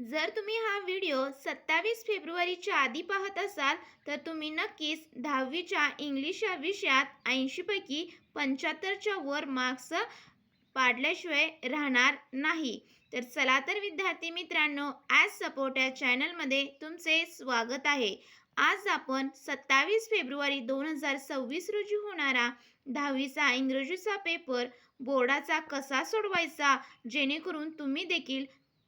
जर तुम्ही हा व्हिडिओ 27 फेब्रुवारीच्या आधी पाहत असाल तर तुम्ही नक्कीच 10वीच्या इंग्लिश या विषयात 80 पैकी 75च्या वर मार्क्स पाडल्याशिवाय राहणार नाही. तर चला तर विद्यार्थी मित्रांनो, ॲज सपोर्ट या चॅनलमध्ये तुमचे स्वागत आहे. आज आपण 27 फेब्रुवारी 2026 रोजी होणारा 10वीचा इंग्रजीचा पेपर बोर्डाचा कसा सोडवायचा, जेणेकरून तुम्ही देखील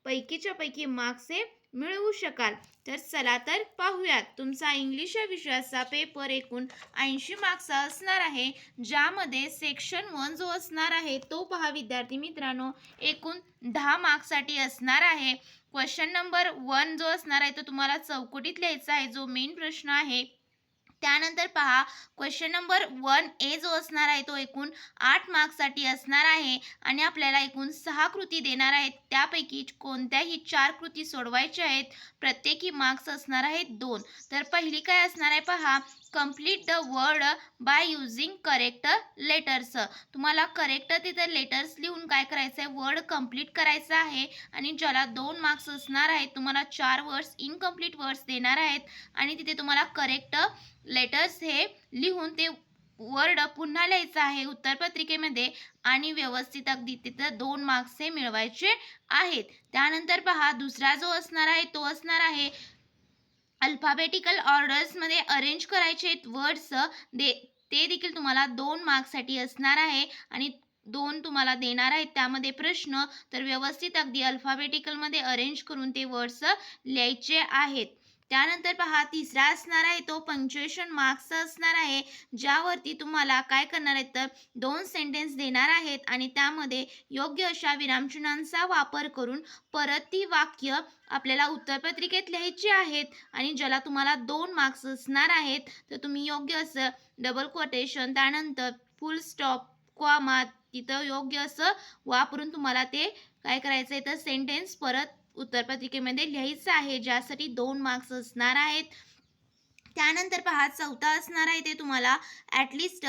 पैकीच्या पैकी मार्क्स हे मिळवू शकाल. तर चला तर पाहूयात. तुमचा इंग्लिश या विषयाचा पेपर एकूण 80 मार्क्सचा असणार आहे, ज्यामध्ये सेक्शन 1 जो असणार आहे तो पहा विद्यार्थी मित्रांनो, एकूण 10 मार्क्ससाठी असणार आहे. क्वेश्चन नंबर 1 जो असणार आहे तो तुम्हाला चौकटीत लिहायचा आहे, जो मेन प्रश्न आहे. त्यानंतर पहा क्वेश्चन नंबर 1A जो असणार आहे तो एकूण 8 मार्क्ससाठी असणार आहे आणि आपल्याला एकूण 6 कृती देणार आहेत. त्यापैकी कोणत्याही 4 कृती सोडवायच्या आहेत. प्रत्येकी मार्क्स असणार आहेत 2. तर पहिली काय असणार आहे पहा, complete the word by using correct letters. तुम्हाला करेक्ट तिथे लेटर्स लिहून काय करायचं आहे, वर्ड कंप्लीट करायचा आहे आणि ज्याला 2 मार्क्स असणार आहेत. तुम्हाला 4 वर्ड्स इनकम्प्लीट वर्ड्स देणार आहेत आणि तिथे तुम्हाला करेक्ट लेटर्स हे लिहून ते वर्ड पुन्हा लिहायचं आहे उत्तरपत्रिकेमध्ये आणि व्यवस्थित अगदी तिथं 2 मार्क्स हे मिळवायचे आहेत. त्यानंतर पहा दुसरा जो असणार आहे तो असणार आहे अल्फाबेटिकल ऑर्डर्समध्ये अरेंज करायचे आहेत वर्ड्स, ते देखील तुम्हाला 2 मार्क्ससाठी असणार आहे आणि 2 तुम्हाला देणार आहेत. त्यामध्ये प्रश्न तर व्यवस्थित अगदी अल्फाबेटिकलमध्ये अरेंज करून ते वर्ड्स लिहायचे आहेत. त्यानंतर पहा तिसरा असणार आहे तो पंक्च्युएशन मार्क्सचा असणार आहे, ज्यावरती तुम्हाला काय करणार आहेत तर 2 सेंटेन्स देणार आहेत आणि त्यामध्ये योग्य अशा विरामचिन्हांचा वापर करून परत ती वाक्य आपल्याला उत्तरपत्रिकेत लिहायची आहेत आणि ज्याला तुम्हाला 2 मार्क्स असणार आहेत. तर तुम्ही योग्य असं डबल कोटेशन, त्यानंतर फुल स्टॉप, कॉमा तिथं योग्य असं वापरून तुम्हाला ते काय करायचं आहे तर सेंटेन्स परत उत्तरपत्रिकेमध्ये लिहायचं आहे, ज्यासाठी 2 मार्क्स असणार आहेत. त्यानंतर पहा चौथा असणार आहे ते तुम्हाला ॲटलिस्ट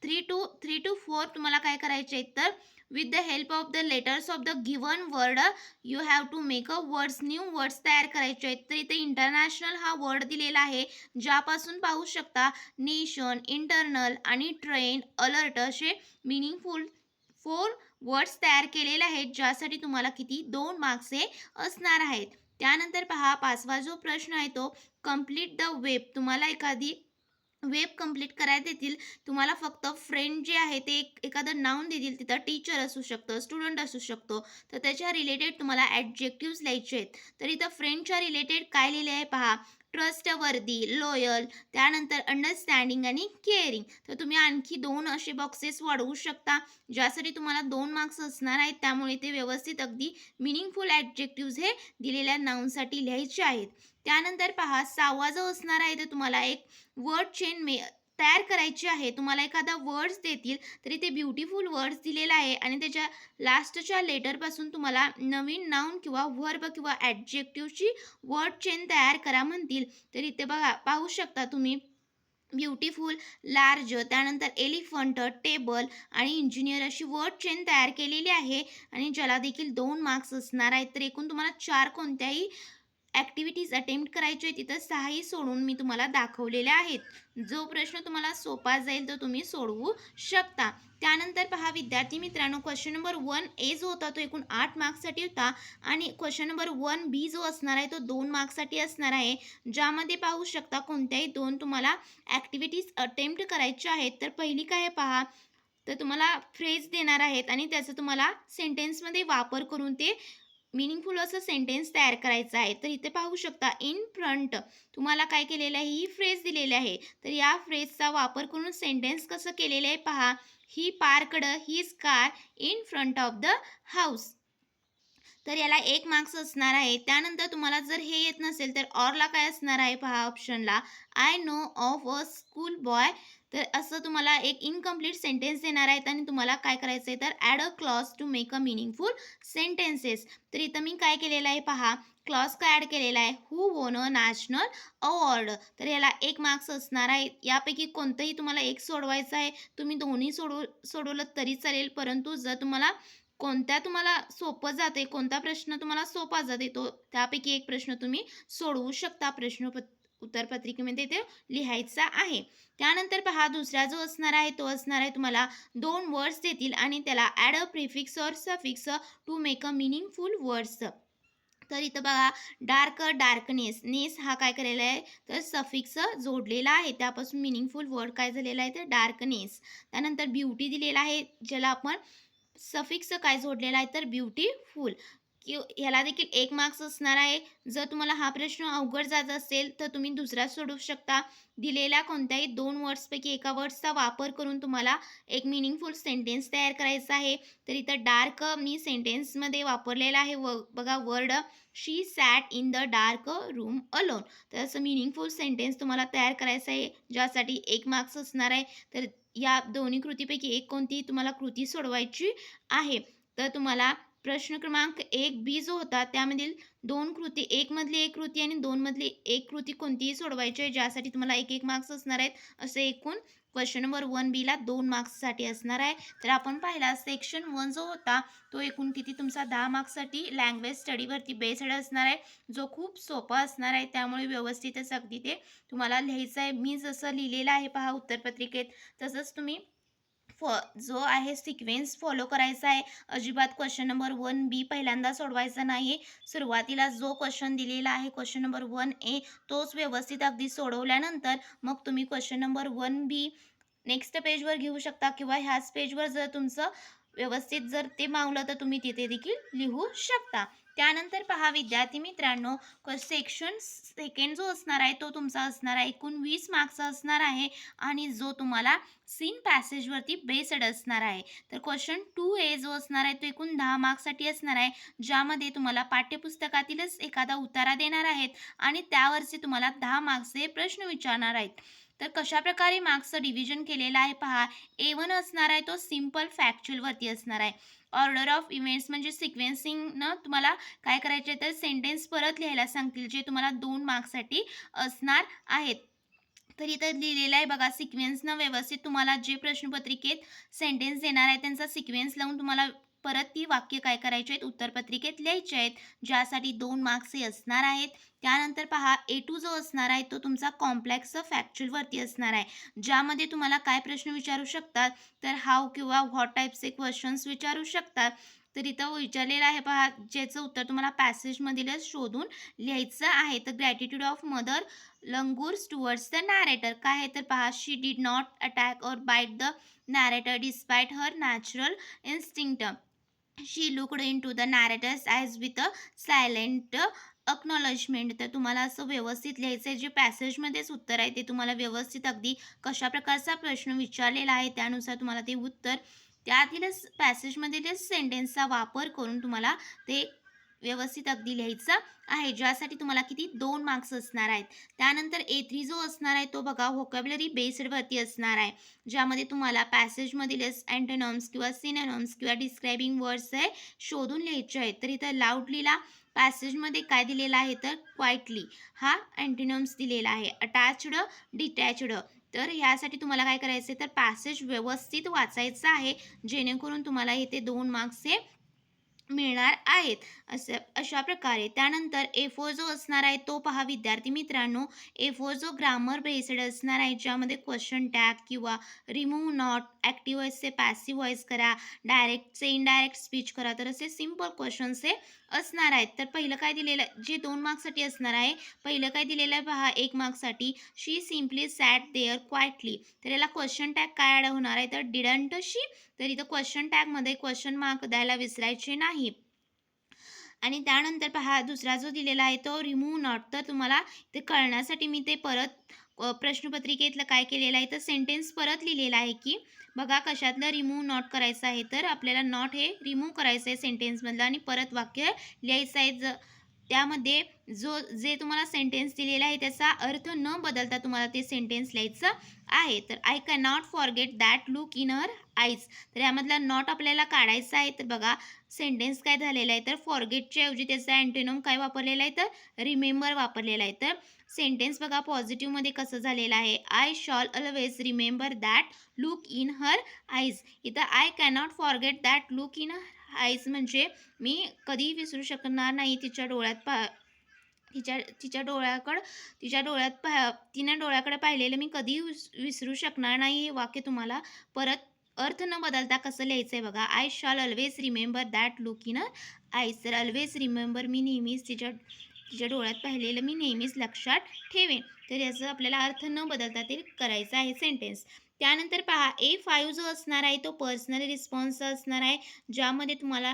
3 to 4 तुम्हाला काय करायचे आहेत तर with the help of the letters of the given word you have to make a words, new words तयार करायचे आहेत. तर इथे इंटरनॅशनल हा वर्ड दिलेला आहे, ज्यापासून पाहू शकता नेशन, इंटरनल आणि ट्रेन, अलर्ट असे मिनिंगफुल 4 वर्ड्स तयार केलेले आहेत, ज्यासाठी तुम्हाला किती 2 मार्क्स हे असणार आहेत. त्यानंतर पहा पाचवा जो प्रश्न आहे तो कंप्लीट द वेब. तुम्हाला एखादी वेब कंप्लीट करायला देतील. तुम्हाला फक्त फ्रेंड जे आहे ते एखादं नाउन देतील, तिथं टीचर असू शकतं, स्टुडंट असू शकतो, तर त्याच्या रिलेटेड तुम्हाला ॲडजेक्टिव्स लिहायचे आहेत. तर इथं फ्रेंडच्या रिलेटेड काय लिहिले आहे पहा, ट्रस्टवर्दी, लॉयल, त्यानंतर अंडरस्टँडिंग आणि केअरिंग. तर तुम्ही आणखी 2 असे बॉक्सेस वाढवू शकता, ज्यासाठी तुम्हाला 2 मार्क्स असणार आहेत. त्यामुळे ते व्यवस्थित अगदी मिनिंगफुल ॲडजेक्टिव्स हे दिलेल्या नाउनसाठी लिहायचे आहेत. त्यानंतर पहा 6वा जो असणार आहे तर तुम्हाला एक वर्ड चेन तयार करायची आहे. तुम्हाला एखादा वर्ड्स देतील, तरी ते ब्युटिफुल वर्ड्स दिलेला आहे आणि त्याच्या लास्टच्या लेटरपासून तुम्हाला नवीन नाउन किंवा व्हर्ब किंवा ॲडजेक्टिव्हची वर्ड चेन तयार करा म्हणतील. तर इथे बघा पाहू शकता तुम्ही ब्युटिफुल, लार्ज, त्यानंतर एलिफंट, टेबल आणि इंजिनियर अशी वर्ड चेन तयार केलेली आहे आणि ज्याला देखील 2 मार्क्स असणार आहेत. तर एकूण तुम्हाला 4 कोणत्याही ॲक्टिव्हिटीज अटेम्प्ट करायची आहे. तिथं 6ही सोडून मी तुम्हाला दाखवलेले आहेत. जो प्रश्न तुम्हाला सोपा जाईल तो तुम्ही सोडवू शकता. त्यानंतर पहा विद्यार्थी मित्रांनो, क्वेश्चन नंबर 1A जो होता तो एकूण 8 मार्क्ससाठी होता आणि क्वेश्चन नंबर 1B जो असणार आहे तो 2 मार्क्ससाठी असणार आहे, ज्यामध्ये पाहू शकता कोणत्याही 2 तुम्हाला ॲक्टिव्हिटीज अटेम्प्ट करायच्या आहेत. तर पहिली काय आहे पहा, तर तुम्हाला फ्रेज देणार आहेत आणि त्याचा तुम्हाला सेंटेन्समध्ये वापर करून ते मिनिंगफुल असं सेंटेन्स तयार करायचं आहे. तर इथे पाहू शकता इन फ्रंट तुम्हाला काय केलेलं आहे, ही फ्रेज दिलेली आहे. तर या फ्रेजचा वापर करून सेंटेन्स कसं केलेलं आहे पहा, he parked his car in front of the house. तर याला 1 मार्क्स असणार आहे. त्यानंतर तुम्हाला जर हे येत नसेल तर ऑरला काय असणार आहे पहा ऑप्शनला, I know of a school boy. तर असं तुम्हाला एक इनकम्प्लीट सेंटेन्स देणार आहेत आणि तुम्हाला काय करायचं आहे तर add a clause to make a meaningful sentences. तर इथं मी काय केलेलं आहे पहा, क्लॉज काय ॲड केलेला आहे, हू वॉन अ नॅशनल अवॉर्ड. तर याला 1 मार्क्स असणार आहे. यापैकी कोणतंही तुम्हाला एक सोडवायचं आहे. तुम्ही दोन्ही सोडवलं तरी चालेल, परंतु जर तुम्हाला कोणत्या तुम्हाला सोपं जाते, कोणता प्रश्न तुम्हाला सोपा जाते, तो त्यापैकी एक प्रश्न तुम्ही सोडवू शकता. उत्तरपत्रिकेमध्ये ते लिहायचा आहे. त्यानंतर पहा दुसरा जो असणार आहे, तो असणार आहे तुम्हाला 2 वर्ड्स देतील आणि त्याला add a prefix or suffix to make a meaningful words. तर इथं बघा डार्क, डार्कनेस, नेस हा काय केलेला आहे तर सफिक्स जोडलेला आहे. त्यापासून मीनिंगफुल वर्ड काय झालेला आहे तर डार्कनेस. त्यानंतर ब्युटी दिलेला आहे, ज्याला आपण सफिक्स काय जोडलेला आहे तर ब्युटीफुल. ह्याला देखील 1 मार्क्स असणार आहे. जर तुम्हाला हा प्रश्न अवघड जात असेल तर तुम्ही दुसरा सोडवू शकता. दिलेल्या कोणत्याही 2 वर्ड्सपैकी एका वर्ड्सचा वापर करून तुम्हाला एक मीनिंगफुल सेंटेन्स तयार करायचा आहे. तर इथं डार्क मी सेंटेन्समध्ये वापरलेला आहे बघा word she sat in the dark room alone. तर असं मीनिंगफुल सेंटेन्स तुम्हाला तयार करायचं आहे, ज्यासाठी 1 मार्क्स असणार आहे. तर या दोन्ही कृतीपैकी एक कोणती तुम्हाला कृती सोडवायची आहे. तर तुम्हाला प्रश्न क्रमांक 1 बी जो होता त्यामधील 2 कृती, 1 मधली 1 कृती आणि 2 मधली 1 कृती कोणतीही सोडवायची आहे, ज्यासाठी तुम्हाला 1-1 मार्क्स असणार आहेत. असे एकूण क्वेश्चन नंबर 1 बीला 2 मार्क्ससाठी असणार आहे. तर आपण पाहिला सेक्शन 1 जो होता तो एकूण किती तुमचा 10 मार्क्ससाठी लँग्वेज स्टडीवरती बेस्ड असणार आहे, जो खूप सोपा असणार आहे. त्यामुळे व्यवस्थितच अगदी ते तुम्हाला लिहायचं आहे. मी जसं लिहिलेलं आहे पहा उत्तरपत्रिकेत, तसंच तुम्ही जो आहे सिक्वेन्स फॉलो करायचा आहे. अजिबात क्वेश्चन नंबर 1 बी पहिल्यांदा सोडवायचा नाही. सुरुवातीला जो क्वेश्चन दिलेला आहे क्वेश्चन नंबर 1 ए तोच व्यवस्थित अगदी सोडवल्यानंतर मग तुम्ही क्वेश्चन नंबर 1 बी नेक्स्ट पेजवर घेऊ शकता किंवा ह्याच पेजवर जर तुमचं व्यवस्थित जर ते मावलं तर तुम्ही तिथे देखील लिहू शकता. त्यानंतर पहा विद्यार्थी मित्रांनो, सेक्शन सेकंड जो असणार आहे तो तुमचा असणार आहे एकूण 20 मार्क्सचा असणार आहे आणि जो तुम्हाला सीन पॅसेजवरती बेस्ड असणार आहे. तर क्वेश्चन 2 ए जो असणार आहे तो एकूण 10 मार्क्ससाठी असणार आहे, ज्यामध्ये तुम्हाला पाठ्यपुस्तकातीलच एखादा उतारा देणार आहेत आणि त्यावरचे तुम्हाला 10 मार्क्सचे प्रश्न विचारणार आहेत. तर कशाप्रकारे मार्क्सचं डिव्हिजन केलेलं आहे पहा. A1 असणार आहे तो सिंपल फॅक्च्युअलवरती असणार आहे. ऑर्डर ऑफ इव्हेंट्स म्हणजे सिक्वेन्सिंगनं तुम्हाला काय करायचे तर सेंटेन्स परत लिहायला सांगतील, जे तुम्हाला 2 मार्क्ससाठी असणार आहेत. तर इथं लिहिलेलं आहे बघा सिक्वेन्सनं व्यवस्थित तुम्हाला जे प्रश्नपत्रिकेत सेंटेन्स देणार आहे त्यांचा सिक्वेन्स लावून तुम्हाला परत ती वाक्य काय करायची आहेत उत्तरपत्रिकेत लिहायची आहेत, ज्यासाठी 2 मार्क्स हे असणार आहेत. त्यानंतर पहा A2 जो असणार आहे तो तुमचा कॉम्प्लेक्स फॅक्च्युअलवरती असणार आहे, ज्यामध्ये तुम्हाला काय प्रश्न विचारू शकतात तर हाऊ किंवा व्हॉट टाईपचे क्वेश्चन्स विचारू शकतात. तर इथं विचारलेलं आहे पहा, ज्याचं उत्तर तुम्हाला पॅसेजमधीलच शोधून लिहायचं आहे. तर gratitude of mother langurs towards the narrator काय आहे तर पहा, she did not attack or bite the narrator despite her natural instinct. She looked into the narrators as with a silent acknowledgement. तर तुम्हाला असं व्यवस्थित लिहायचं आहे, जे पॅसेजमध्येच उत्तर आहे ते तुम्हाला व्यवस्थित अगदी कशा प्रकारचा प्रश्न विचारलेला आहे त्यानुसार तुम्हाला ते उत्तर त्यातीलच पॅसेजमधीलच सेंटेन्सचा वापर करून तुम्हाला ते व्यवस्थित अगदी लिहायचं आहे, ज्यासाठी तुम्हाला किती 2 मार्क्स असणार आहेत. त्यानंतर A3 जो असणार आहे तो बघा व्होकॅब्युलरी बेस्डवरती असणार आहे, ज्यामध्ये तुम्हाला पॅसेजमधीलच अँटोनिम्स किंवा सिनोनिम्स किंवा डिस्क्रायबिंग वर्ड्स आहे शोधून लिहायचे आहेत. तर इथं लाऊडलीला पॅसेजमध्ये काय दिलेलं आहे तर क्वाइटली हा अँटोनिम्स दिलेला आहे. अटॅच्ड, डिटॅच्ड. तर ह्यासाठी तुम्हाला काय करायचं आहे तर पॅसेज व्यवस्थित वाचायचं आहे, जेणेकरून तुम्हाला इथे 2 मार्क्स हे मिळणार आहेत. अशा प्रकारे त्यानंतर A4 जो असणार आहे तो पहा विद्यार्थी मित्रांनो, A4 जो ग्रामर बेस्ड असणार आहे, ज्यामध्ये क्वेश्चन टॅग किंवा रिमूव्ह नॉट, ॲक्टिव्ह व्हॉइसचे पॅसिव्ह व्हॉइस करा, डायरेक्टचे इनडायरेक्ट स्पीच करा. तर असे सिंपल क्वेश्चन्स हे असणार आहेत. तर पहिलं काय दिलेलं आहे जे 2 मार्क्ससाठी असणार आहे, पहिलं काय दिलेलं आहे पहा 1 मार्क्ससाठी, शी सिम्पली सॅट देअर क्वाइटली. तर याला क्वेश्चन टॅग काय ॲड होणार आहे तर डिडंट शी. तर इथं क्वेश्चन टॅगमध्ये क्वेश्चन मार्क द्यायला विसरायचे नाही. आणि त्यानंतर पहा दुसरा जो दिलेला आहे तो रिमूव्ह नॉट. तर तुम्हाला ते कळण्यासाठी मी ते परत प्रश्नपत्रिकेतलं काय केलेलं आहे तर सेंटेन्स परत लिहिलेला आहे, की बघा कशातलं रिमूव्ह नॉट करायचं आहे तर आपल्याला नॉट हे रिमूव्ह करायचं आहे सेंटेन्समधलं आणि परत वाक्य लिहायचं आहे. त्यामध्ये जे तुम्हाला सेंटेन्स दिलेला आहे त्याचा अर्थ न बदलता तुम्हाला ते सेंटेन्स लिहायचं आहे. तर I can not forget that look in her eyes. तर यामधला नॉट आपल्याला काढायचा आहे. तर बघा सेंटेन्स काय झालेला आहे तर फॉरगेटच्या ऐवजी त्याचा अँटोनिम काय वापरलेला आहे तर रिमेंबर वापरलेला आहे. तर सेंटेन्स बघा पॉझिटिव्हमध्ये कसं झालेलं आहे, I shall always remember that look in her eyes. इथं I cannot forget that look in eyes म्हणजे मी कधीही विसरू शकणार नाही तिच्या डोळ्यात तिच्या तिच्या डोळ्याकडं तिच्या डोळ्यात तिनं डोळ्याकडे पाहिलेलं मी कधीही विसरू शकणार नाही. हे वाक्य तुम्हाला परत अर्थ न बदलता कसं लिहायचं आहे बघा. आय शाल always remember that look in eyes. तर ऑल्वेज रिमेंबर मी नेहमीच तिच्या तिच्या डोळ्यात पाहिलेलं मी नेहमीच लक्षात ठेवेन. तर याचा आपल्याला अर्थ न बदलता ते करायचं आहे सेंटेन्स. त्यानंतर पहा A5 जो असणार आहे तो पर्सनल रिस्पॉन्स असणार आहे, ज्यामध्ये तुम्हाला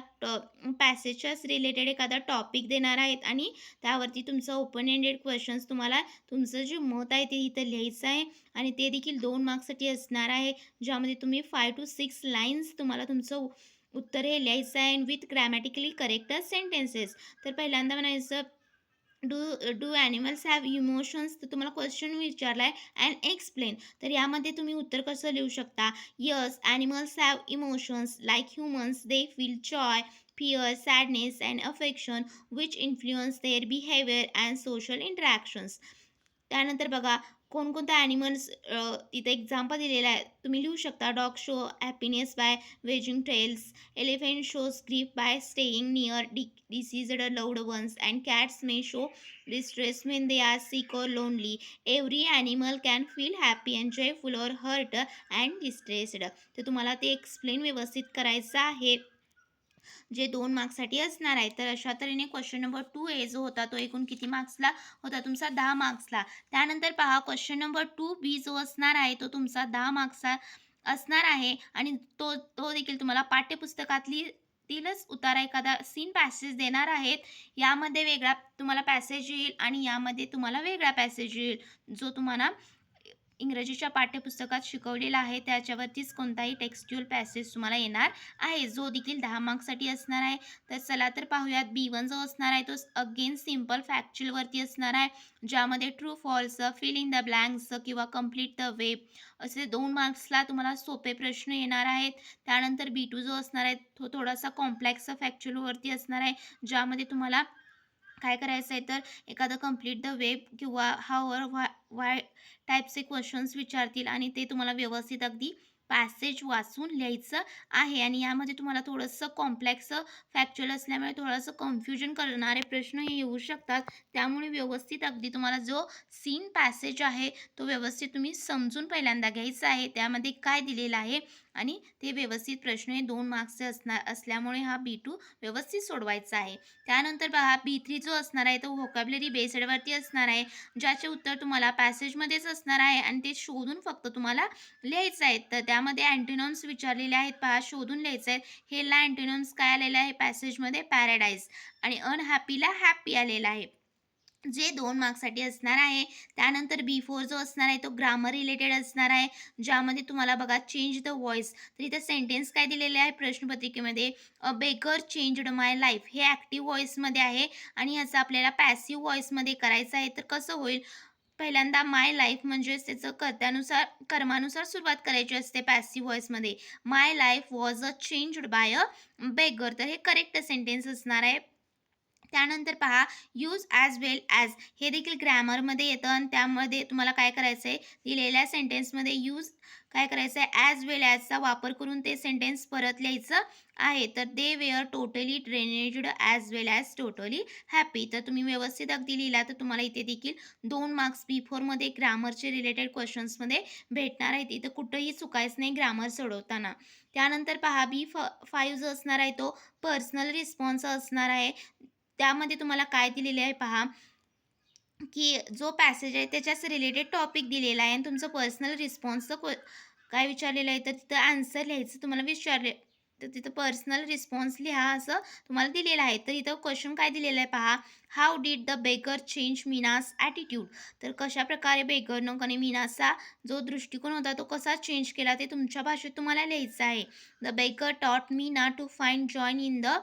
पॅसेजच्याच रिलेटेड एखादा टॉपिक देणार आहेत आणि त्यावरती तुमचं ओपन एंडेड क्वेश्चन्स तुम्हाला तुमचं जे मत आहे ते इथं लिहायचं आहे आणि ते देखील 2 मार्क्ससाठी असणार आहे, ज्यामध्ये तुम्ही 5 to 6 लाईन्स तुम्हाला तुमचं उत्तर हे लिहायचं आहे विथ ग्रॅमॅटिकली करेक्ट सेंटेन्सेस. तर पहिल्यांदा म्हणायचं do do animals have emotions. तर तुम्हाला क्वेश्चन विचारला आहे अँड एक्सप्लेन. तर यामध्ये तुम्ही उत्तर कसं लिहू शकता. Yes, animals have emotions like humans. They feel Joy, fear, sadness, and affection, which influence their behavior and social interactions. त्यानंतर बघा कोणकोणत्या ॲनिमल्स तिथे एक्झाम्पल दिलेलं आहे. तुम्ही लिहू शकता. Dog show happiness by wagging tails. Elephant shows grief by staying near deceased loved ones. And cats may show distress when they are sick or lonely. Every animal can feel happy and joyful or hurt and distressed. तर तुम्हाला ते explain व्यवस्थित करायचं आहे, जे 2 मार्क्ससाठी असणार आहे. तर अशा तऱ्हेने क्वेश्चन नंबर 2A जो होता तो एकूण किती मार्क्सला होता तुमचा 10 मार्क्सला. त्यानंतर पहा क्वेश्चन नंबर 2B जो असणार आहे तो तुमचा 10 मार्क्सचा असणार आहे आणि तो तो देखील तुम्हाला पाठ्यपुस्तकातीलच उतारा एखादा सीन पॅसेज देणार आहेत. यामध्ये वेगळा तुम्हाला पॅसेज येईल आणि यामध्ये तुम्हाला वेगळा पॅसेज येईल, जो तुम्हाला इंग्रजीच्या पाठ्यपुस्तकात शिकवलेला आहे त्याच्यावरतीच कोणताही टेक्स्च्युअल पॅसेज तुम्हाला येणार आहे, जो देखील 10 मार्क्ससाठी असणार आहे. तर चला तर पाहूयात. B1 जो असणार आहे तो अगेन सिम्पल फॅक्च्युअलवरती असणार आहे, ज्यामध्ये true false, fill in the blanks किंवा कंप्लीट द वेब असे 2 मार्क्सला तुम्हाला सोपे प्रश्न येणार आहेत. त्यानंतर B2 जो असणार आहे तो थोडासा कॉम्प्लेक्स फॅक्च्युअलवरती असणार आहे, ज्यामध्ये तुम्हाला काय करायचं आहे तर एखादं कंप्लीट द वेब किंवा हावर वाय टाईपचे क्वेश्चन्स विचारतील आणि ते तुम्हाला व्यवस्थित अगदी पॅसेज वाचून लिहायचं आहे आणि यामध्ये तुम्हाला थोडंसं कॉम्प्लेक्स फॅक्च्युअल असल्यामुळे थोडंसं कन्फ्युजन करणारे प्रश्न हे येऊ शकतात. त्यामुळे व्यवस्थित अगदी तुम्हाला जो सीन पॅसेज आहे तो व्यवस्थित तुम्ही समजून पहिल्यांदा घ्यायचा आहे, त्यामध्ये काय दिलेलं आहे आणि ते व्यवस्थित प्रश्न हे 2 मार्क्सचे असल्यामुळे हा B2 व्यवस्थित सोडवायचा आहे. त्यानंतर पहा B3 जो असणार आहे तो व्होकॅब्युलरी बेस्डवरती असणार आहे, ज्याचे उत्तर तुम्हाला पॅसेजमध्येच असणार आहे आणि ते शोधून फक्त तुम्हाला लिहायचं आहे. तर त्यामध्ये अँटोनिम्स विचारलेले आहेत, पहा शोधून लिहायचं आहे. हेला अँटोनिम्स काय आलेलं आहे पॅसेजमध्ये पॅराडाईज आणि अनहॅपीला हॅपी आलेला आहे, जे 2 मार्क्ससाठी असणार आहे. त्यानंतर B4 जो असणार आहे तो ग्रामर रिलेटेड असणार आहे, ज्यामध्ये तुम्हाला बघा चेंज द व्हॉइस. तर इथं सेंटेन्स काय दिलेले आहे प्रश्नपत्रिकेमध्ये, a baker changed my life. हे ॲक्टिव्ह व्हॉइसमध्ये आहे आणि ह्याचं आपल्याला पॅसिव्ह व्हॉइसमध्ये करायचं आहे. तर कसं होईल, पहिल्यांदा माय लाईफ म्हणजेच त्याचं कर्मानुसार सुरुवात करायची असते पॅसिव्ह व्हॉइसमध्ये. My life was changed by a beggar. तर हे करेक्ट सेंटेन्स असणार आहे. त्यानंतर पहा यूज ॲज वेल ॲज. हे देखील ग्रॅमरमध्ये येतं आणि त्यामध्ये तुम्हाला काय करायचं आहे, दिलेल्या सेंटेन्समध्ये यूज काय करायचं आहे ॲज वेल ॲजचा वापर करून ते सेंटेन्स परत लिहायचं आहे. तर they were totally drained as well as totally happy. तर तुम्ही व्यवस्थित अगदी लिहिला तर तुम्हाला इथे देखील 2 मार्क्स B4मध्ये ग्रामरचे रिलेटेड क्वेश्चन्समध्ये भेटणार आहेत. इथं कुठंही चुकायचं नाही ग्रामर सोडवताना. त्यानंतर पहा B5 जो असणार आहे तो पर्सनल रिस्पॉन्स असणार आहे. त्यामध्ये तुम्हाला काय दिलेले आहे पहा, की जो पॅसेज आहे त्याच्याच रिलेटेड टॉपिक दिलेला आहे आणि तुमचं पर्सनल रिस्पॉन्सचं काय विचारलेलं आहे तर तिथं आन्सर लिहायचं तुम्हाला विचारले. तर तिथं पर्सनल रिस्पॉन्स लिहा असं तुम्हाला दिलेलं आहे. तर इथं क्वेश्चन काय दिलेलं आहे पहा, how did the baker change Meena's attitude. तर कशाप्रकारे बेगरनं कने मीनाचा जो दृष्टिकोन होता तो कसा चेंज केला ते तुमच्या भाषेत तुम्हाला लिहायचं आहे. The baker taught Meena to find joy in the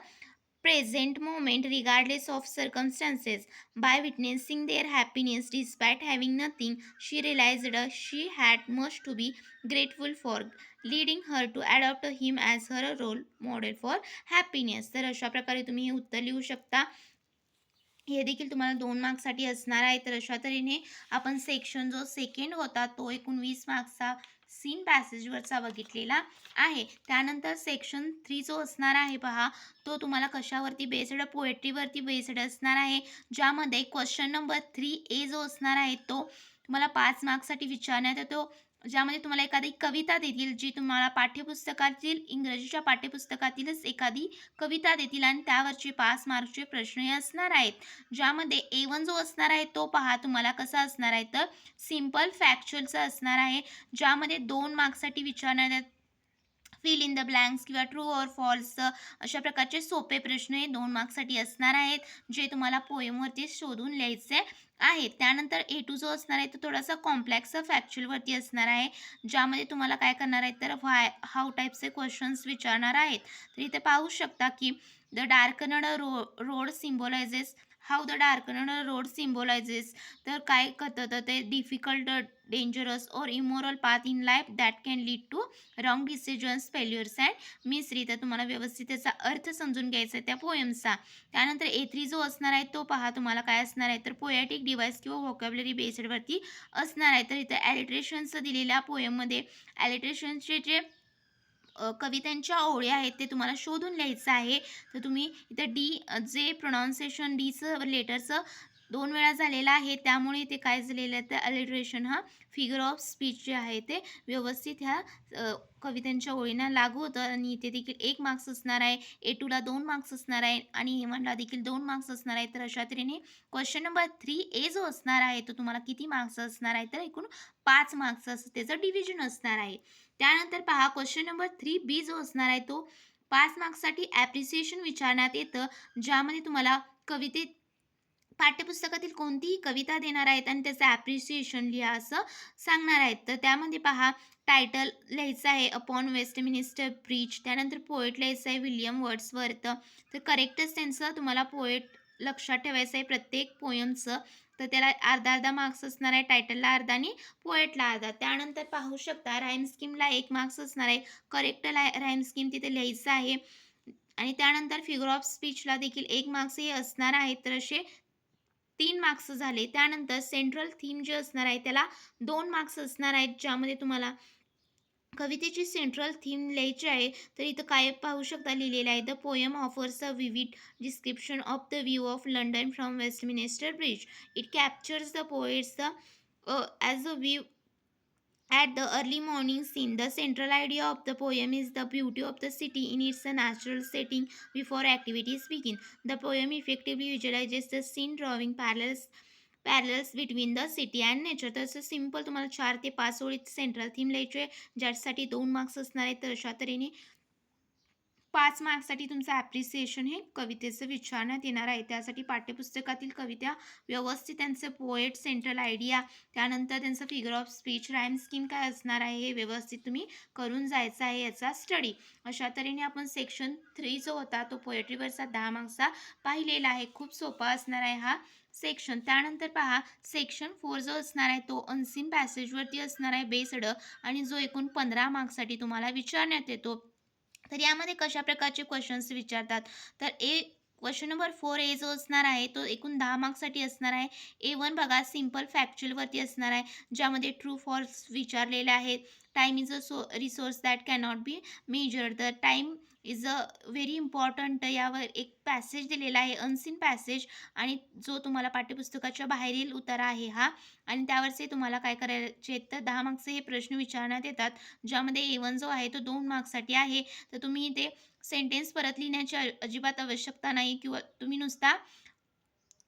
present moment regardless of circumstances. By witnessing their happiness despite having nothing, she realized she had much to be grateful for, leading her to adopt him as her role model for happiness. तर अशा प्रकारे तुम्ही हे उत्तर लिहू शकता. हे देखील तुम्हाला 2 मार्क्ससाठी असणार आहे. तर अशा तऱ्हेने आपण सेक्शन जो सेकंड होता तो एकूण 20 मार्क्सचा सीन पॅसेजवरचा बघितलेला आहे. त्यानंतर सेक्शन 3 जो असणार आहे पहा, तो तुम्हाला कशावरती बेस्ड, पोएट्रीवरती बेस्ड असणार आहे, ज्यामध्ये क्वेश्चन नंबर 3A जो असणार आहे तो तुम्हाला 5 मार्क्ससाठी विचारण्यात येतो, ज्यामध्ये तुम्हाला एखादी कविता देतील, जी तुम्हाला पाठ्यपुस्तकातील इंग्रजीच्या पाठ्यपुस्तकातीलच एखादी कविता देतील आणि त्यावरचे 5 मार्क्सचे प्रश्न हे असणार आहेत. ज्यामध्ये A1 जो असणार आहे तो पहा तुम्हाला कसा असणार आहे, तर सिंपल फॅक्च्युअलचा असणार आहे, ज्यामध्ये 2 मार्क्ससाठी विचारण्यात फिल इन द ब्लँक्स किंवा ट्रू ऑर फॉल्स अशा प्रकारचे सोपे प्रश्न हे 2 मार्क्ससाठी असणार आहेत, जे तुम्हाला पोएमवरती शोधून लिहायचे आहेत. त्यानंतर A2 जो असणार आहे तो थोडासा कॉम्प्लेक्स फॅक्च्युअलवरती असणार आहे, ज्यामध्ये तुम्हाला काय करणार आहे, तर व्हाय हाऊ टाईपचे क्वेश्चन्स विचारणार आहेत. तर इथे पाहू शकता की the darkened road symbolises, how the darkened road symbolises, तर काय करतं, तर ते डिफिकल्ट, डेंजरस और immoral path in life that can lead to wrong decisions, failures and misery. तर तुम्हाला व्यवस्थित त्याचा अर्थ समजून घ्यायचा आहे त्या पोएमचा. त्यानंतर A3 जो असणार आहे तो पहा तुम्हाला काय असणार आहे, तर पोएटिक डिव्हाइस किंवा व्होकॅब्युलरी बेस्डवरती असणार आहे. तर इथं ॲलिट्रेशन्स दिलेल्या पोएममध्ये ॲलिट्रेशन्सचे जे कवितांच्या ओळी आहेत ते तुम्हाला शोधून लिहायचं आहे. तर तुम्ही इथं जे प्रोनाऊन्सिएशन डीचं लेटरचं 2 वेळा झालेलं आहे, त्यामुळे ते काय झालेलं आहे, तर अलिटरेशन हा फिगर ऑफ स्पीच जे आहे ते व्यवस्थित ह्या कवितांच्या ओळींना लागू होतं आणि इथे देखील 1 मार्क्स असणार आहे. A2ला 2 मार्क्स असणार आहे आणि A1ला देखील 2 मार्क्स असणार आहे. तर अशा तऱ्हेने क्वेश्चन नंबर 3A जो असणार आहे तो तुम्हाला किती मार्क्स असणार आहे, तर एकूण 5 मार्क्स असं त्याचं डिव्हिजन असणार आहे. त्यानंतर पहा क्वेश्चन नंबर 3B जो असणार आहे तो 5 मार्क्ससाठी ॲप्रिसिएशन विचारण्यात येतं, ज्यामध्ये तुम्हाला कवितेत पाठ्यपुस्तकातील कोणतीही कविता देणार आहेत आणि त्याचं ॲप्रिसिएशन लिहा असं सांगणार आहेत. तर त्यामध्ये पहा टायटल लिहायचं आहे अपॉन वेस्टमिनिस्टर ब्रिज, त्यानंतर पोएट लिहायचं आहे विल्यम वर्ड्सवर्थ. तर करेक्टच त्यांचं तुम्हाला पोएट लक्षात ठेवायचं आहे प्रत्येक पोयमचं. तर त्याला अर्धा मार्क्स असणार आहे, टायटलला अर्धा आणि पोएटला अर्धा. त्यानंतर पाहू शकता राईम स्कीमला 1 मार्क्स असणार आहे, करेक्ट राईम स्कीम तिथे लिहायचं आहे आणि त्यानंतर फिगर ऑफ स्पीचला देखील 1 मार्क्स हे असणार आहे. तर असे 3 मार्क्स झाले. त्यानंतर सेंट्रल थीम जे असणार आहे त्याला 2 मार्क्स असणार आहेत, ज्यामध्ये तुम्हाला कवितेची सेंट्रल थीम लिहायची आहे. तर इथं काय पाहू शकता लिहिलेलं आहे, the poem offers a vivid description of the view of London from Westminster Bridge. It captures the poet's as a view at the early morning scene. The central idea of the poem is the beauty of the city in its natural setting before activities begin. The poem effectively visualizes the scene, drawing parallels between the city and nature. तर असं simple तुम्हाला 4 ते 5 ओळीत central theme लिहायची आहे, ज्यासाठी 2 marks असणार आहेत. तर अशा तऱ्हेने 5 मार्क्ससाठी तुमचं ॲप्रिसिएशन हे कवितेचं विचारण्यात येणार आहे. त्यासाठी पाठ्यपुस्तकातील कविता व्यवस्थित त्यांचं पोएट, सेंट्रल आयडिया, त्यानंतर त्यांचं figure of speech, rhyme scheme काय असणार आहे हे व्यवस्थित तुम्ही करून जायचं आहे याचा स्टडी. अशा तऱ्हेने आपण सेक्शन 3 जो होता तो पोएट्रीवरचा 10 मार्क्सचा पाहिलेला आहे. खूप सोपा असणार आहे हा सेक्शन. त्यानंतर पहा सेक्शन 4 जो असणार आहे तो अनसीन पॅसेजवरती असणार आहे बेस्ड आणि जो एकूण 15 मार्क्ससाठी तुम्हाला विचारण्यात येतो. तर यामध्ये कशा प्रकारचे क्वेश्चन्स विचारतात, तर क्वेश्चन नंबर 4A जो असणार आहे तो एकूण 10 मार्क्ससाठी असणार आहे. A1 बघा सिंपल फॅक्च्युअलवरती असणार आहे, ज्यामध्ये ट्रू फॉल्स विचारलेले आहेत. Time is a resource that cannot be measured. तर time is a very important, यावर एक पॅसेज दिलेला आहे अनसीन पॅसेज, आणि जो तुम्हाला पाठ्यपुस्तकाच्या बाहेरील उतारा आहे हा, आणि त्यावरचे तुम्हाला काय करायचे आहेत, तर 10 मार्क्सचे हे प्रश्न विचारण्यात येतात, ज्यामध्ये A1 जो आहे तो 2 मार्क्ससाठी आहे. तर तुम्ही ते सेंटेन्स परत लिहिण्याची अजिबात आवश्यकता नाही, किंवा तुम्ही नुसता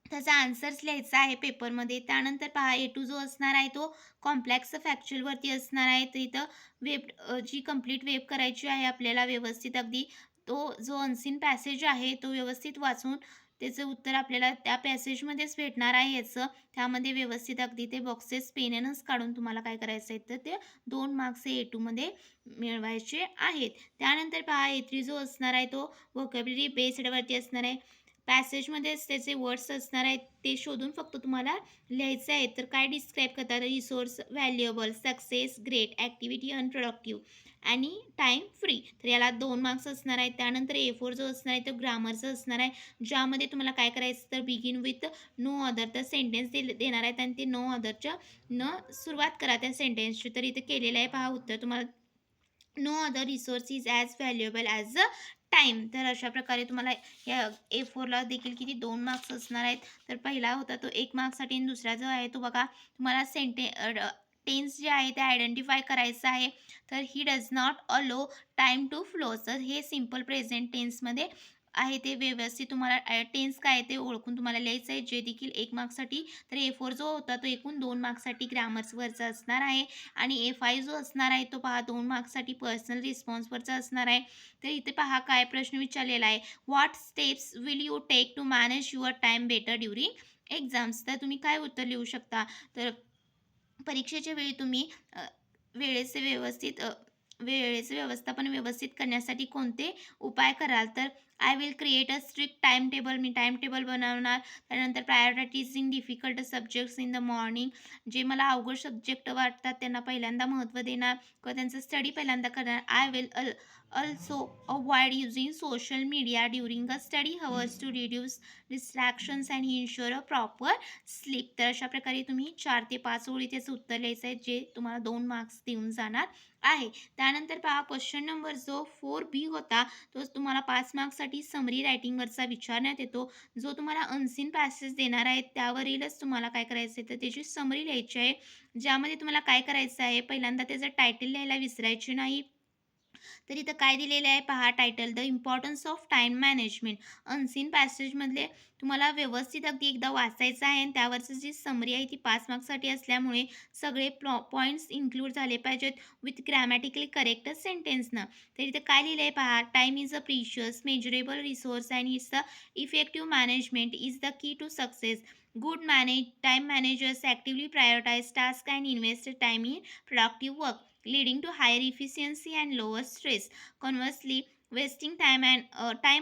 त्याचा आन्सर्स लिहायचा आहे पेपरमध्ये. त्यानंतर पहा A2 जो असणार आहे तो कॉम्प्लेक्स फॅक्च्युअलवरती असणार आहे. तर इथं जी कंप्लीट वेब करायची आहे आपल्याला व्यवस्थित अगदी, तो जो अनसीन पॅसेज आहे तो व्यवस्थित वाचून त्याचं उत्तर आपल्याला त्या पॅसेजमध्येच भेटणार आहे याचं. त्यामध्ये व्यवस्थित अगदी ते बॉक्सेस पेननच काढून तुम्हाला काय करायचं आहे, तर ते 2 मार्क्स A2मध्ये मिळवायचे आहेत. त्यानंतर पहा A3 जो असणार आहे तो व्होकॅब्युलरी बेस्डवरती असणार आहे. पॅसेजमध्येच त्याचे वर्ड्स असणार आहेत, ते शोधून फक्त तुम्हाला लिहायचे आहेत. तर काय डिस्क्राईब करतात? Resource valuable, success great, activity unproductive आणि टाईम फ्री. तर याला 2 मार्क्स असणार आहेत. त्यानंतर A4 जो असणार आहे तो ग्रामरचा असणार आहे, ज्यामध्ये तुम्हाला काय करायचं तर बिगिन विथ नो अदर तर सेंटेन्स देणार आहेत आणि ते नो अदरच्या न सुरुवात करा त्या सेंटेन्सची. तर इथे केलेलं आहे पहा उत्तर तुम्हाला. No other resource is as valuable as a time. तर अशा प्रकारे तुम्हाला या A4ला देखील किती 2 मार्क्स असणार आहेत. तर पहिला होता तो 1 मार्क्ससाठी आणि दुसरा जो आहे तो बघा तुम्हाला टेन्स जे आहे ते आयडेंटिफाय करायचं आहे. तर ही डज नॉट अलो टाईम टू फ्लो. तर हे सिम्पल प्रेझेंट टेन्समध्ये आहे, ते व्यवस्थित तुम्हाला टेन्स काय आहे ते ओळखून तुम्हाला लिहायचं आहे, जे देखील 1 मार्क्ससाठी. तर A4 जो होता तो एकूण 2 मार्क्ससाठी ग्रामर्सवरचा असणार आहे आणि A5 जो असणार आहे तो पहा 2 मार्क्ससाठी पर्सनल रिस्पॉन्सवरचा असणार आहे. तर इथे पहा काय प्रश्न विचारलेला आहे, what steps will you take to manage your time better during exams. तर तुम्ही काय उत्तर लिहू शकता? तर परीक्षेच्या वेळी तुम्ही वेळेचे व्यवस्थित वेळेचे व्यवस्थापन व्यवस्थित करण्यासाठी कोणते उपाय कराल? तर I will create a strict time table. मी टाईम टेबल बनवणार. त्यानंतर prioritising difficult subjects in the morning. जे मला अवघड सब्जेक्ट वाटतात त्यांना पहिल्यांदा महत्त्व देणार किंवा त्यांचा स्टडी पहिल्यांदा करणार. I will also avoid using social media during a study hours to reduce distractions and ensure a proper sleep. तर अशा प्रकारे तुम्ही 4 ते 5 ओळी त्याचं उत्तर लिहायचं आहे, जे तुम्हाला 2 मार्क्स देऊन जाणार आहे. त्यानंतर पहा क्वेश्चन नंबर जो 4B होता, तो तुम्हाला 5 मार्क्ससाठी समरी रायटिंगवरचा विचारण्यात येतो. जो तुम्हाला अनसीन पॅसेज देणार आहे, त्यावरीलच तुम्हाला काय करायचं आहे, तर त्याची समरी लिहायची आहे. ज्यामध्ये तुम्हाला काय करायचं आहे, पहिल्यांदा त्याचं टायटल लिहायला विसरायचे नाही. तर इथं काय दिलेलं आहे पहा title, the importance of time management. Unseen पॅसेजमधले तुम्हाला व्यवस्थित अगदी एकदा वाचायचं आहे आणि त्यावरची जी समरी आहे ती 5 मार्क्ससाठी असल्यामुळे सगळे पॉईंट्स इन्क्लूड झाले पाहिजेत विथ ग्रॅमॅटिकली करेक्ट सेंटेन्सनं. तर इथं काय लिहिलं आहे पहा, time is a precious measurable resource and it's a effective management is the key to success. Good time managers actively prioritize tasks and invest time in productive work, leading to higher efficiency and lower stress. Conversely, wasting time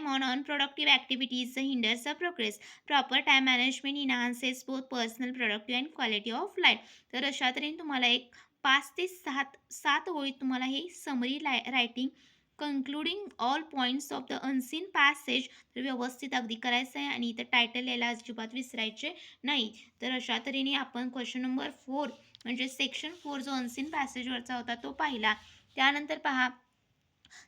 on unproductive activities hinders the progress. Proper time management enhances both personal productive and quality of life. तर अशा तऱ्हेने तुम्हाला एक 5 ते 7 ओळीत तुम्हाला हे summary writing concluding all points of the unseen passage तर व्यवस्थित अगदी करायचं आहे आणि इथं टायटल यायला अजिबात विसरायचे नाही. तर अशा तऱ्हेने आपण क्वेश्चन नंबर 4 म्हणजे सेक्शन 4 जो अनसीन पॅसेजवरचा होता तो पाहिला. त्यानंतर पहा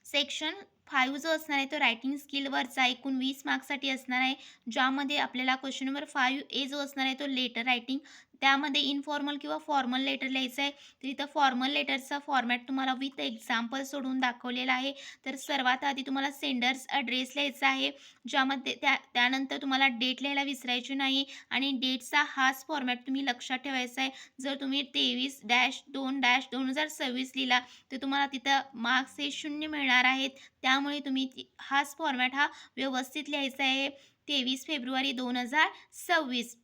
सेक्शन 5 जो असणार आहे तो रायटिंग स्किलवरचा एकूण 20 मार्क्ससाठी असणार आहे, ज्यामध्ये आपल्याला क्वेश्चन नंबर 5A जो असणार आहे तो लेटर रायटिंग. त्यामध्ये इनफॉर्मल किंवा फॉर्मल लेटर लिहायचं आहे. तर इथं फॉर्मल लेटरचा फॉर्मॅट तुम्हाला विथ एक्झाम्पल सोडून दाखवलेला आहे. तर सर्वात आधी तुम्हाला सेंडर्स ॲड्रेस लिहायचा आहे, ज्यामध्ये त्यानंतर तुम्हाला डेट लिहायला विसरायची नाही आणि डेटचा हाच फॉर्मॅट तुम्ही लक्षात ठेवायचा आहे. जर तुम्ही 23-2-2026 लिहिला तर तुम्हाला तिथं मार्क्स हे 0 मिळणार आहेत. त्यामुळे तुम्ही हाच फॉर्मॅट हा व्यवस्थित लिहायचा आहे. 23 फेब्रुवारी 2026.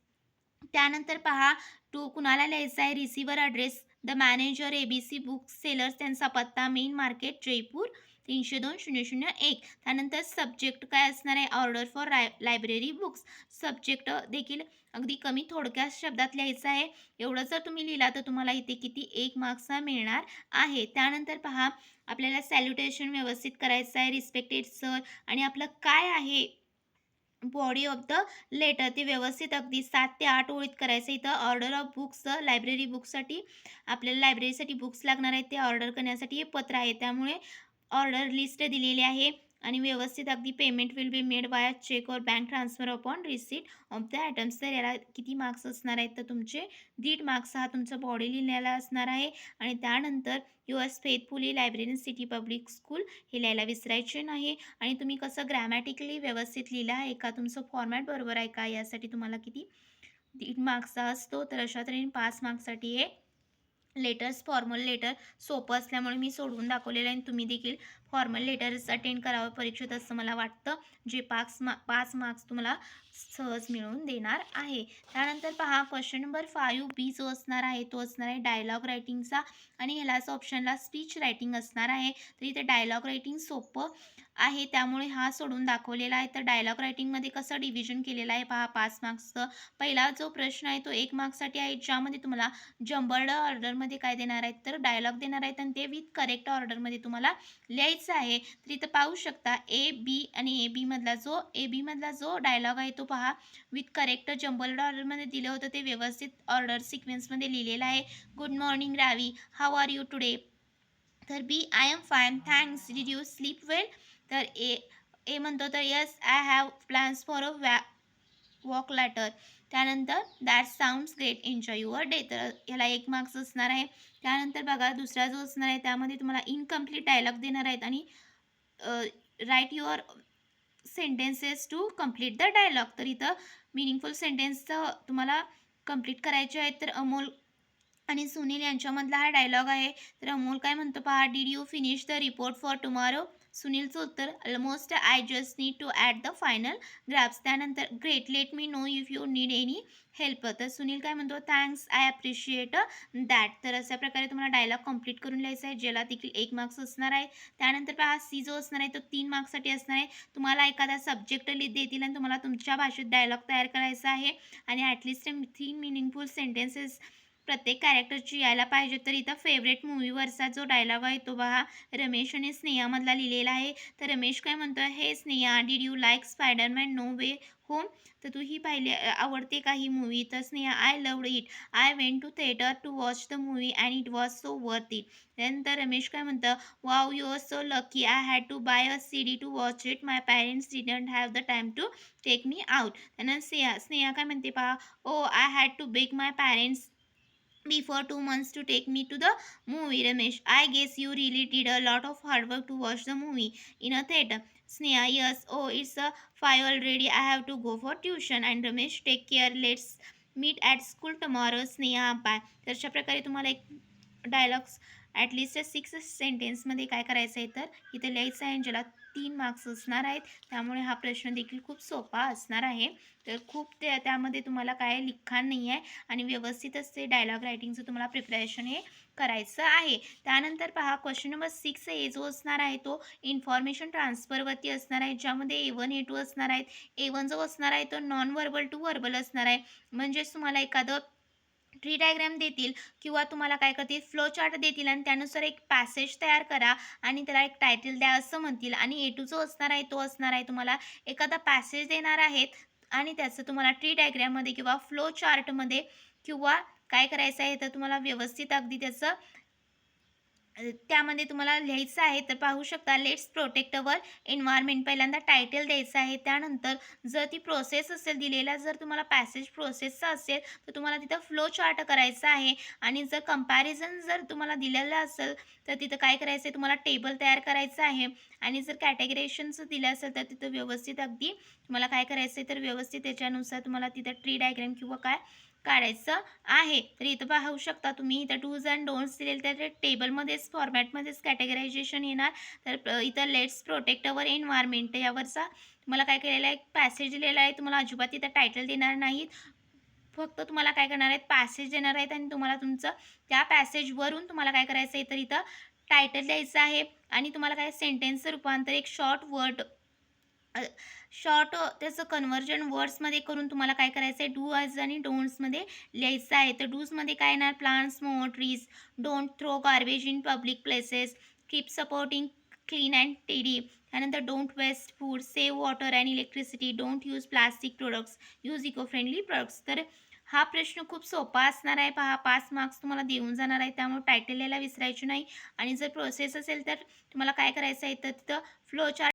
त्यानंतर पहा कुणाला लिहायचा आहे, receiver address the manager ABC book sellers, त्यांचा पत्ता मेन मार्केट जयपूर 302-001. त्यानंतर सब्जेक्ट काय असणार आहे, order for library books. Subject देखील अगदी कमी थोडक्यात शब्दात लिहायचं आहे. एवढं जर तुम्ही लिहिला तर तुम्हाला इथे किती 1 मार्क्स मिळणार आहे. त्यानंतर पहा आपल्याला सॅल्युटेशन व्यवस्थित करायचं आहे, रिस्पेक्टेड सर, आणि आपलं काय आहे बॉडी ऑफ द लेटर ते व्यवस्थित अगदी 7 ते 8 ओळीत करायचं. इथं ऑर्डर ऑफ बुक्स लायब्ररी बुकसाठी आपल्याला लायब्ररीसाठी बुक्स लागणार आहेत, ते ऑर्डर करण्यासाठी हे पत्र आहे. त्यामुळे ऑर्डर लिस्ट दिलेली आहे आणि व्यवस्थित अगदी payment will be made by cheque और bank transfer upon receipt of the items. तर याला किती मार्क्स असणार आहेत, तर तुमचे 1.5 मार्क्स हा तुमचा बॉडी लिहिण्याला असणार आहे. आणि त्यानंतर yours faithfully library city public school हे लिहायला विसरायचे नाही. आणि तुम्ही कसं ग्रॅमॅटिकली व्यवस्थित लिहिलं आहे का, तुमचं फॉर्मॅट बरोबर आहे का, यासाठी तुम्हाला किती 1.5 मार्क्सचा असतो. तर अशा तऱ्हेने 5 मार्क्ससाठी हे लेटर्स फॉर्मल लेटर सोपं असल्यामुळे मी सोडवून दाखवलेलं आहे आणि तुम्ही देखील फॉर्मल लेटर्स अटेंड करावं परीक्षेत असं मला वाटतं, जे 5 मार्क्स तुम्हाला सहज मिळवून देणार आहे. त्यानंतर पहा क्वेश्चन नंबर 5B जो असणार आहे तो असणार आहे डायलॉग रायटिंगचा आणि ह्यालाच ऑप्शनला स्पीच रायटिंग असणार आहे. तर इथे डायलॉग रायटिंग सोपं आहे त्यामुळे हा सोडून दाखवलेला आहे. तर डायलॉग रायटिंगमध्ये कसं डिव्हिजन केलेलं आहे पहा 5 मार्क्सचं. पहिला जो प्रश्न आहे तो 1 मार्क्ससाठी आहे, ज्यामध्ये तुम्हाला जंबल्ड ऑर्डरमध्ये काय देणार आहेत तर डायलॉग देणार आहेत आणि ते विथ करेक्ट ऑर्डरमध्ये तुम्हाला लिहायचं आहे. तर इथं पाहू शकता ए बी मधला जो डायलॉग आहे तो पहा विथ करेक्ट जंबल्ड ऑर्डरमध्ये दिलं होतं, ते व्यवस्थित ऑर्डर सिक्वेन्समध्ये लिहिलेलं आहे. Good morning Ravi, how are you today. तर B I am fine thanks, did you sleep well. तर ए म्हणतो तर yes I have plans for a walk later. त्यानंतर that sounds great, enjoy your day. तर ह्याला 1 मार्क्स असणार आहे. त्यानंतर बघा दुसरा जो असणार आहे त्यामध्ये तुम्हाला इनकम्प्लीट डायलॉग देणार आहेत आणि write your sentences to complete the dialogue. तर इथं मिनिंगफुल सेंटेन्सचं तुम्हाला कंप्लीट करायचे आहेत. तर अमोल आणि सुनील यांच्यामधला हा डायलॉग आहे. तर अमोल काय म्हणतो पहा, did you finish the report for tomorrow. सुनीलचं उत्तर almost, I just need to add the final graphs. त्यानंतर great, let me know if you need any help. तर सुनील काय म्हणतो, थँक्स, आय अप्रिशिएट दॅट. तर अशा प्रकारे तुम्हाला डायलॉग कंप्लीट करून लिहायचा आहे, ज्याला देखील 1 मार्क्स असणार आहे. त्यानंतर पहा सी जो असणार आहे तो 3 मार्क्ससाठी असणार आहे. तुम्हाला एखादा सब्जेक्ट देतील आणि तुम्हाला तुमच्या भाषेत डायलॉग तयार करायचा आहे आणि ॲटलिस्ट 3 मिनिंगफुल सेंटेन्सेस प्रत्येक कॅरेक्टरची यायला पाहिजे. तर इथं फेवरेट मूवीवरचा जो डायलॉग आहे तो पहा रमेश आणि स्नेहामधला लिहिलेला आहे. तर रमेश काय म्हणतो, हे Sneha, did you like spiderman no way home. तर तू ही पाहिली आवडते का ही मूवी. तर Sneha, I loved it, I went to theatre to watch the movie and it was so worth it. त्यानंतर रमेश काय म्हणतं, wow you are so lucky, I had to buy a CD to watch it, my parents didn't have the time to take me out. त्यानंतर स्नेहा काय म्हणते पहा, oh I had to beg my parents before 2 months to take me to the movie. Ramesh, I guess you really did a lot of hard work to watch the movie in a theater. Sneha, yes, oh, it's a 5 already. I have to go for tuition. And Ramesh, take care. Let's meet at school tomorrow. Sneha, bye. तर अशा प्रकारे तुम्हाला एक dialogues at least 6 सेंटेन्समध्ये काय करायचं आहे तर इथं लिहायचं आहे, ज्याला 3 मार्क्स असणार आहेत. त्यामुळे हा प्रश्न देखील खूप सोपा असणार आहे. तर खूप त्यामध्ये तुम्हाला काय लिखाण नाही आहे आणि व्यवस्थितच ते डायलॉग रायटिंगचं तुम्हाला प्रिपरेशन हे करायचं आहे. त्यानंतर पहा क्वेश्चन नंबर 6 जो असणार आहे तो इन्फॉर्मेशन ट्रान्सफरवरती असणार आहे, ज्यामध्ये A1 A2 असणार आहेत. A1 जो असणार आहे तो नॉन व्हर्बल टू व्हर्बल असणार आहे. म्हणजेच तुम्हाला एखादं ट्री डायग्राम देतील किंवा तुम्हाला काय करतील फ्लो चार्ट देतील आणि त्यानुसार एक पॅसेज तयार करा आणि त्याला एक टायटल द्या असं म्हणतील. आणि A2 जो असणार आहे तो असणार आहे तुम्हाला एखादा पॅसेज देणार आहेत आणि त्याचं तुम्हाला ट्री डायग्राममध्ये किंवा फ्लो चार्टमध्ये किंवा काय करायचं आहे तर तुम्हाला व्यवस्थित अगदी त्याचं त्यामध्ये तुम्हाला लिहायचं आहे. तर पाहू शकता, लेट्स प्रोटेक्ट अवर एन्व्हायरमेंट पहिल्यांदा टायटल द्यायचं आहे. त्यानंतर जर ती प्रोसेस असेल दिलेला, जर तुम्हाला पॅसेज प्रोसेसचा असेल तर तुम्हाला तिथं फ्लो चार्ट करायचा आहे. आणि जर कंपॅरिझन जर तुम्हाला दिलेलं असेल तर तिथं काय करायचं आहे, तुम्हाला टेबल तयार करायचं आहे. आणि जर कॅटेगरेशनचं दिलं असेल तर तिथं व्यवस्थित अगदी तुम्हाला काय करायचं आहे तर व्यवस्थित त्याच्यानुसार तुम्हाला तिथं ट्री डायग्राम किंवा काय काढायचं आहे. तर इथं पाहू शकता तुम्ही, इथं डूज अँड डोंट्स दिलेले तर टेबलमध्येच फॉर्मॅटमध्येच कॅटेगरायझेशन येणार. तर इथं लेट्स प्रोटेक्ट अवर एन्व्हायरमेंट यावरचा तुम्हाला काय केलेलं आहे, पॅसेज दिलेला आहे. तुम्हाला अजिबात इथं टायटल देणार नाहीत, फक्त तुम्हाला काय करणार आहेत पॅसेज देणार आहेत आणि तुम्हाला तुमचं त्या पॅसेजवरून तुम्हाला काय करायचं आहे तर इथं टायटल द्यायचं आहे. आणि तुम्हाला काय सेंटेन्सचं रूपांतर एक शॉर्ट त्याचं कन्व्हर्जन वर्ड्समध्ये करून तुम्हाला काय करायचं आहे डू ॲज आणि डोंट्समध्ये लिहायचं आहे. तर डूजमध्ये काय येणार, plants more trees, don't throw garbage in public places, keep supporting clean and tidy. त्यानंतर don't waste food, save water and electricity, don't use plastic products, use eco friendly products. तर हा प्रश्न खूप सोपा असणार आहे. पहा 5 मार्क्स तुम्हाला देऊन जाणार आहे, त्यामुळे टायटल यायला विसरायची नाही. आणि जर प्रोसेस असेल तर तुम्हाला काय करायचं आहे तर तिथं फ्लो चार्ट